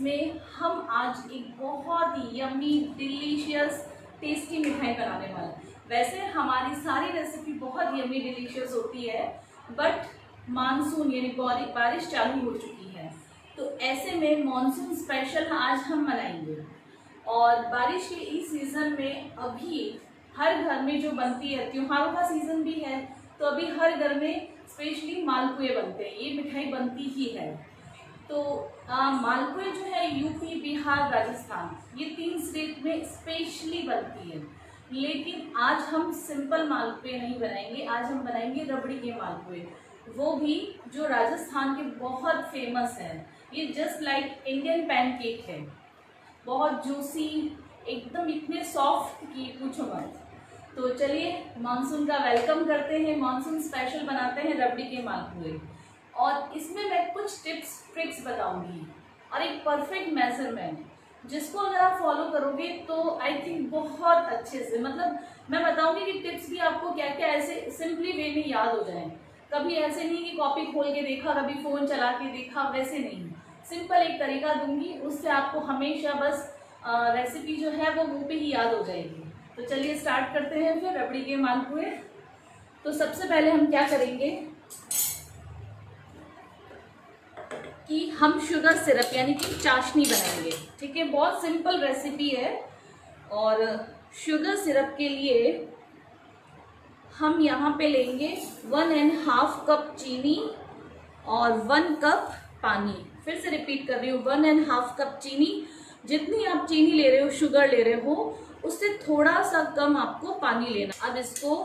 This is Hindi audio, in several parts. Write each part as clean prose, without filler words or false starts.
इसमें हम आज एक बहुत ही यम्मी डिलीशियस टेस्टी मिठाई बनाने वाले हैं। वैसे हमारी सारी रेसिपी बहुत यम्मी डिलीशियस होती है, बट मानसून यानी बारिश चालू हो चुकी है, तो ऐसे में मानसून स्पेशल आज हम मनाएंगे। और बारिश के इस सीज़न में अभी हर घर में जो बनती है, त्योहारों का सीज़न भी है, तो अभी हर घर में स्पेशली मालपुए बनते हैं, ये मिठाई बनती ही है। तो मालपुए जो है यूपी, बिहार, राजस्थान, ये 3 स्टेट में स्पेशली बनती है। लेकिन आज हम सिंपल मालपुए नहीं बनाएंगे, आज हम बनाएंगे रबड़ी के मालपुए, वो भी जो राजस्थान के बहुत फेमस है। ये जस्ट लाइक इंडियन पैनकेक है, बहुत जूसी, एकदम इतने सॉफ्ट कि पूछो मत। तो चलिए मानसून का वेलकम करते हैं, मानसून स्पेशल बनाते हैं रबड़ी के मालपुए। और इसमें मैं कुछ टिप्स ट्रिक्स बताऊंगी और एक परफेक्ट मेजरमेंट, जिसको अगर आप फॉलो करोगे तो आई थिंक बहुत अच्छे से, मतलब मैं बताऊंगी कि टिप्स भी आपको क्या क्या ऐसे सिंपली वे में याद हो जाए। कभी ऐसे नहीं कि कॉपी खोल के देखा, कभी फ़ोन चला के देखा, वैसे नहीं। सिंपल एक तरीका दूंगी, उससे आपको हमेशा बस रेसिपी जो है वो मुँह पे ही याद हो जाएगी। तो चलिए स्टार्ट करते हैं फिर रबड़ी के मालपुए। तो सबसे पहले हम क्या करेंगे कि हम शुगर सिरप यानी कि चाशनी बनाएंगे। ठीक है, बहुत सिंपल रेसिपी है। और शुगर सिरप के लिए हम यहाँ पे लेंगे 1.5 कप चीनी और 1 कप पानी। फिर से रिपीट कर रही हूँ, 1.5 कप चीनी। जितनी आप चीनी ले रहे हो, शुगर ले रहे हो, उससे थोड़ा सा कम आपको पानी लेना। अब इसको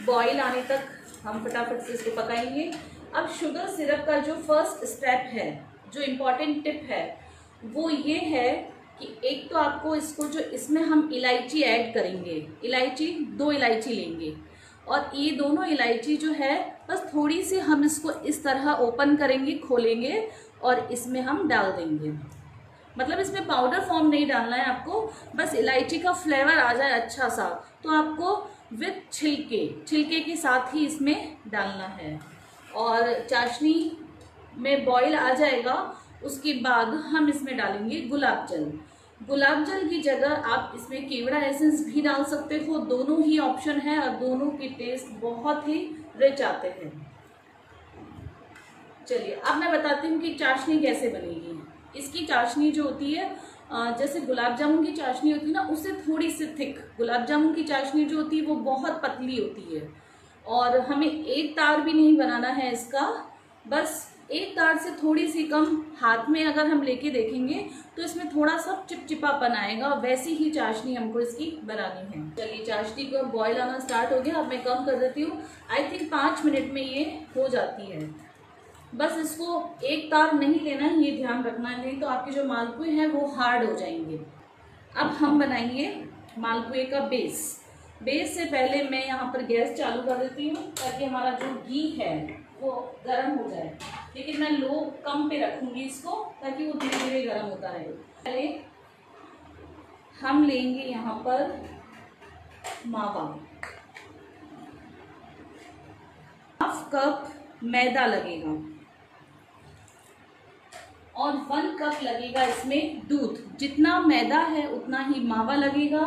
बॉईल आने तक हम फटाफट से इसको पकाएंगे। अब शुगर सिरप का जो फर्स्ट स्टेप है, जो इम्पॉर्टेंट टिप है, वो ये है कि एक तो आपको इसको, जो इसमें हम इलायची ऐड करेंगे, इलायची 2 इलायची लेंगे, और ये दोनों इलायची जो है बस थोड़ी सी हम इसको इस तरह ओपन करेंगे, खोलेंगे और इसमें हम डाल देंगे। मतलब इसमें पाउडर फॉर्म नहीं डालना है आपको, बस इलायची का फ्लेवर आ जाए अच्छा सा, तो आपको विथ छिलके के साथ ही इसमें डालना है। और चाशनी में बॉईल आ जाएगा, उसके बाद हम इसमें डालेंगे गुलाब जल। गुलाब जल की जगह आप इसमें केवड़ा एसेंस भी डाल सकते हो, दोनों ही ऑप्शन है और दोनों के टेस्ट बहुत ही रिच आते हैं। चलिए अब मैं बताती हूँ कि चाशनी कैसे बनेगी। इसकी चाशनी जो होती है, जैसे गुलाब जामुन की चाशनी होती है ना, उससे थोड़ी सी थिक। गुलाब जामुन की चाशनी जो होती है वो बहुत पतली होती है, और हमें एक तार भी नहीं बनाना है इसका, बस एक तार से थोड़ी सी कम। हाथ में अगर हम लेके देखेंगे तो इसमें थोड़ा सा चिपचिपापन आएगा, वैसी ही चाशनी हमको इसकी बनानी है। चलिए चाशनी को बॉईल आना स्टार्ट हो गया, अब मैं कम कर देती हूँ। आई थिंक 5 मिनट में ये हो जाती है। बस इसको एक तार नहीं लेना है, ये ध्यान रखना है, नहीं तो आपके जो मालपुए हैं वो हार्ड हो जाएंगे। अब हम बनाएंगे मालपुए का बेस। बेस से पहले मैं यहाँ पर गैस चालू कर देती हूँ, ताकि हमारा जो घी है वो गर्म हो जाए। लेकिन मैं लो कम पे रखूँगी इसको, ताकि वो धीरे धीरे गर्म होता रहे। पहले हम लेंगे यहाँ पर मावा, 1/2 कप मैदा लगेगा, और 1 कप लगेगा इसमें दूध। जितना मैदा है उतना ही मावा लगेगा,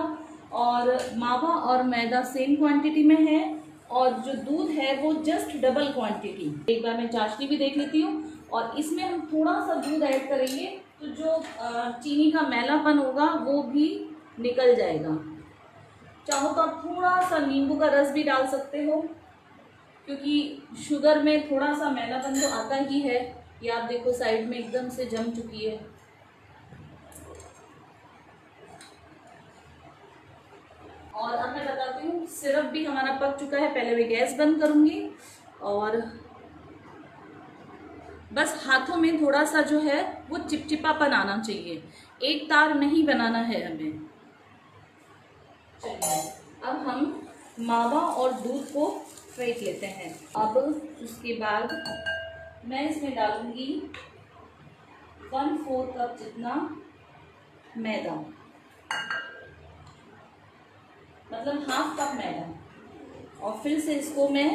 और मावा और मैदा सेम क्वांटिटी में है, और जो दूध है वो जस्ट डबल क्वांटिटी। एक बार मैं चाशनी भी देख लेती हूँ, और इसमें हम थोड़ा सा दूध ऐड करेंगे तो जो चीनी का मैलापन होगा वो भी निकल जाएगा। चाहो तो आप थोड़ा सा नींबू का रस भी डाल सकते हो, क्योंकि शुगर में थोड़ा सा मैलापन तो आता ही है। ये आप देखो साइड में एकदम से जम चुकी है। और अब मैं बताती हूँ, सिरप भी हमारा पक चुका है। पहले मैं गैस बंद करूँगी, और बस हाथों में थोड़ा सा जो है वो चिपचिपापन आना चाहिए, एक तार नहीं बनाना है हमें। चलिए अब हम मावा और दूध को फेंट लेते हैं। अब उसके बाद मैं इसमें डालूंगी 1/4 कप जितना मैदा, मतलब 1/2 कप मैदा, और फिर से इसको मैं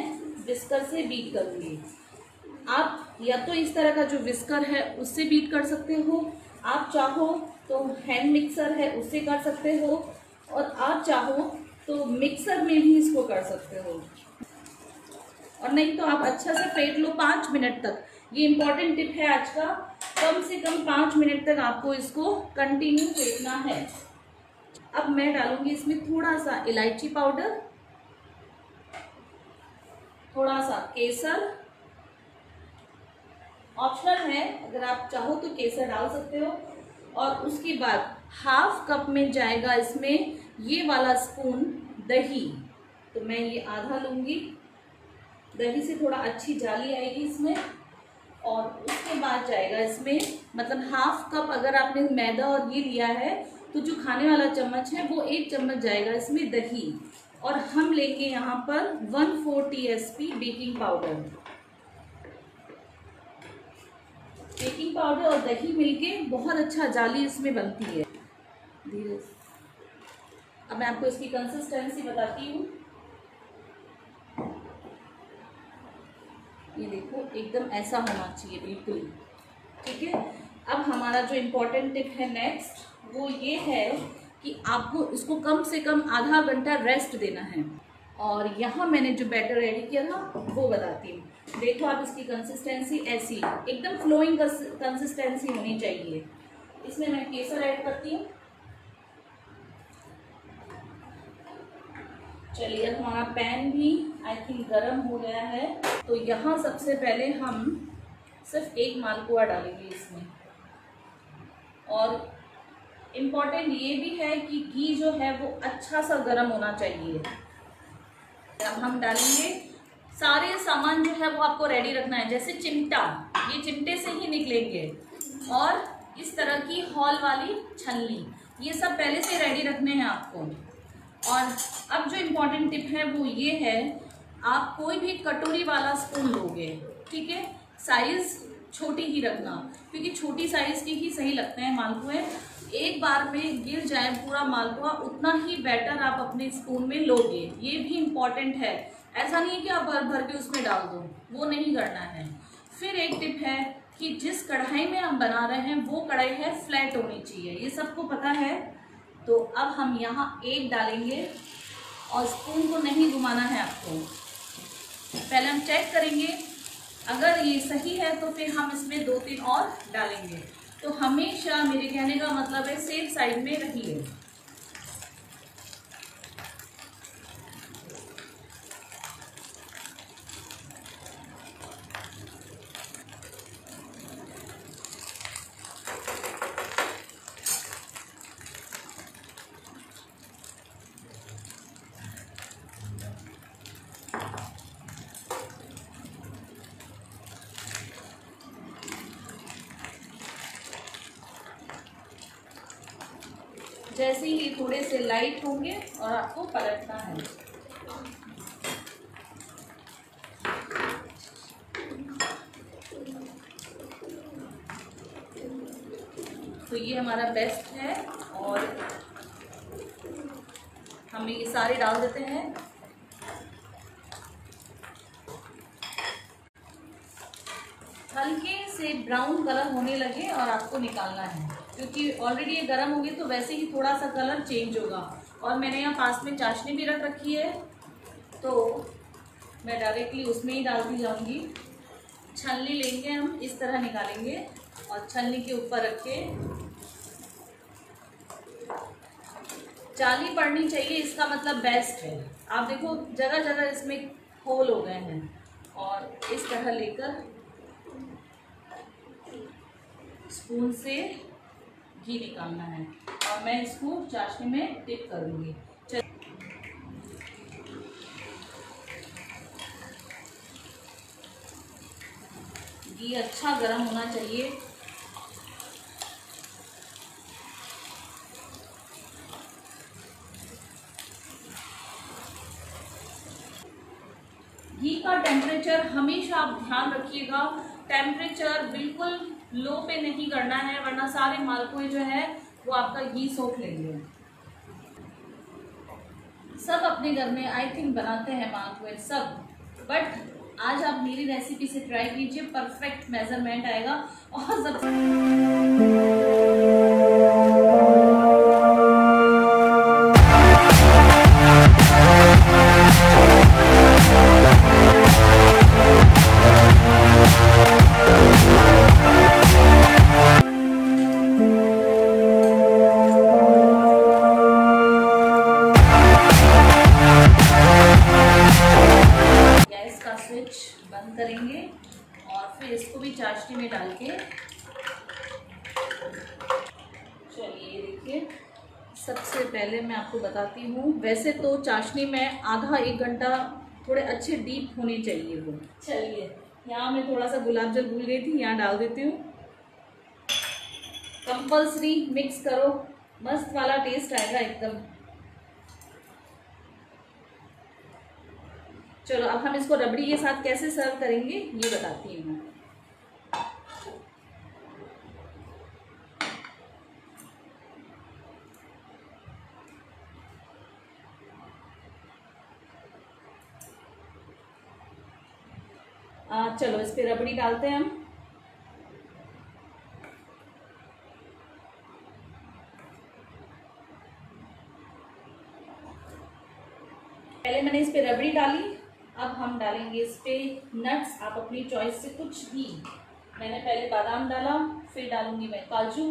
विस्कर से बीट करूंगी। आप या तो इस तरह का जो विस्कर है उससे बीट कर सकते हो, आप चाहो तो हैंड मिक्सर है उससे कर सकते हो, और आप चाहो तो मिक्सर में भी इसको कर सकते हो, और नहीं तो आप अच्छा से फेंट लो 5 मिनट तक। ये इंपॉर्टेंट टिप है आज का, कम से कम 5 मिनट तक आपको इसको कंटिन्यू फेंटना है। अब मैं डालूंगी इसमें थोड़ा सा इलायची पाउडर, थोड़ा सा केसर, ऑप्शनल है, अगर आप चाहो तो केसर डाल सकते हो। और उसके बाद हाफ कप में जाएगा इसमें ये वाला स्पून दही, तो मैं ये आधा लूंगी, दही से थोड़ा अच्छी जाली आएगी इसमें। और उसके बाद जाएगा इसमें, मतलब हाफ कप अगर आपने मैदा और ये लिया है तो जो खाने वाला चम्मच है वो 1 चम्मच जाएगा इसमें दही। और हम लेंगे यहाँ पर 1/4 TSP baking powder. Baking powder और दही मिलके बहुत अच्छा जाली इसमें बनती है। धीरे, अब मैं आपको इसकी कंसिस्टेंसी बताती हूँ। ये देखो एकदम ऐसा होना चाहिए बिल्कुल, ठीक है। अब हमारा जो इम्पोर्टेंट टिप है नेक्स्ट, वो ये है कि आपको इसको कम से कम आधा घंटा रेस्ट देना है। और यहाँ मैंने जो बैटर रेडी किया था वो बताती हूँ। देखो आप इसकी कंसिस्टेंसी ऐसी एकदम फ्लोइंग कंसिस्टेंसी होनी चाहिए। इसमें मैं केसर ऐड करती हूँ। चलिए अब हमारा पैन भी आई थिंक गरम हो गया है, तो यहाँ सबसे पहले हम सिर्फ 1 मालपुआ डालेंगे इसमें। और इम्पॉर्टेंट ये भी है कि घी जो है वो अच्छा सा गरम होना चाहिए। अब हम डालेंगे सारे सामान जो है वो आपको रेडी रखना है, जैसे चिमटा, ये चिमटे से ही निकलेंगे, और इस तरह की हॉल वाली छलनी, ये सब पहले से रेडी रखने हैं आपको। और अब जो इम्पोर्टेंट टिप है वो ये है, आप कोई भी कटोरी वाला स्पून लोगे, ठीक है, साइज छोटी ही रखना, क्योंकि छोटी साइज के ही सही लगते हैं मालपुए। एक बार में गिर जाए पूरा मालपुआ, उतना ही बैटर आप अपने स्पून में लोगे, ये भी इम्पॉर्टेंट है। ऐसा नहीं है कि आप भर भर के उसमें डाल दो, वो नहीं करना है। फिर एक टिप है कि जिस कढ़ाई में हम बना रहे हैं वो कढ़ाई है फ्लैट होनी चाहिए, ये सबको पता है। तो अब हम यहाँ 1 डालेंगे, और स्पून को नहीं घुमाना है आपको। पहले हम चेक करेंगे, अगर ये सही है तो फिर हम इसमें 2-3 और डालेंगे। तो हमेशा मेरे कहने का मतलब है सेफ साइड में रहिए। जैसे ही थोड़े से लाइट होंगे और आपको पलटना है। तो ये हमारा बेस्ट है, और हम ये सारे डाल देते हैं। हल्के से ब्राउन कलर होने लगे और आपको निकालना है, क्योंकि ऑलरेडी ये गर्म होगी तो वैसे ही थोड़ा सा कलर चेंज होगा। और मैंने यहाँ पास में चाशनी भी रख रखी है, तो मैं डायरेक्टली उसमें ही डालती जाऊँगी। छलनी लेंगे हम, इस तरह निकालेंगे और छलनी के ऊपर रख के, जाली पड़नी चाहिए, इसका मतलब बेस्ट है। आप देखो जगह जगह इसमें होल हो गए हैं, और इस तरह लेकर स्पून से घी निकालना है, और मैं इसको चाशनी में डिप करूँगी। घी अच्छा गर्म होना चाहिए। घी का टेम्परेचर हमेशा आप ध्यान रखिएगा, टेम्परेचर बिल्कुल लो पे नहीं करना है, वरना सारे मालपुए जो है वो आपका घी सोख लेंगे। सब अपने घर में आई थिंक बनाते हैं मालपुए सब, बट आज आप मेरी रेसिपी से ट्राई कीजिए, परफेक्ट मेजरमेंट आएगा। और सब स्विच बंद करेंगे और फिर इसको भी चाशनी में डाल के, चलिए देखिए, सबसे पहले मैं आपको बताती हूँ, वैसे तो चाशनी में आधा 1 घंटा थोड़े अच्छे डीप होने चाहिए वो। चलिए, यहाँ मैं थोड़ा सा गुलाब जल भूल गई थी, यहाँ डाल देती हूँ। कंपल्सरी मिक्स करो, मस्त वाला टेस्ट आएगा एकदम। चलो अब हम इसको रबड़ी के साथ कैसे सर्व करेंगे ये बताती हूँ मैं। चलो इस पे रबड़ी डालते हैं हम। पहले मैंने इस पे रबड़ी डाली, अब हम डालेंगे इस पे नट्स, आप अपनी चॉइस से कुछ भी। मैंने पहले बादाम डाला, फिर डालूंगी मैं काजू,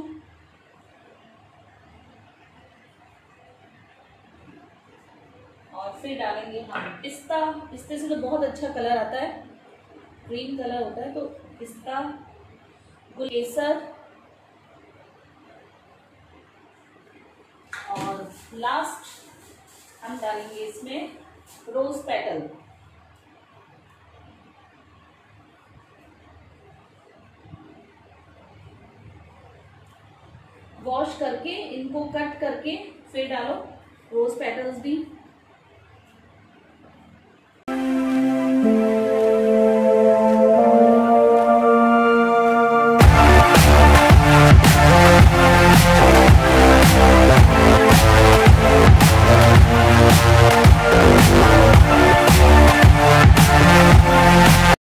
और फिर डालेंगे हम पिस्ता। पिस्ते से तो बहुत अच्छा कलर आता है, ग्रीन कलर होता है, तो पिस्ता, केसर, और लास्ट हम डालेंगे इसमें रोज पेटल। वॉश करके इनको कट करके फिर डालो रोज पेटल्स भी।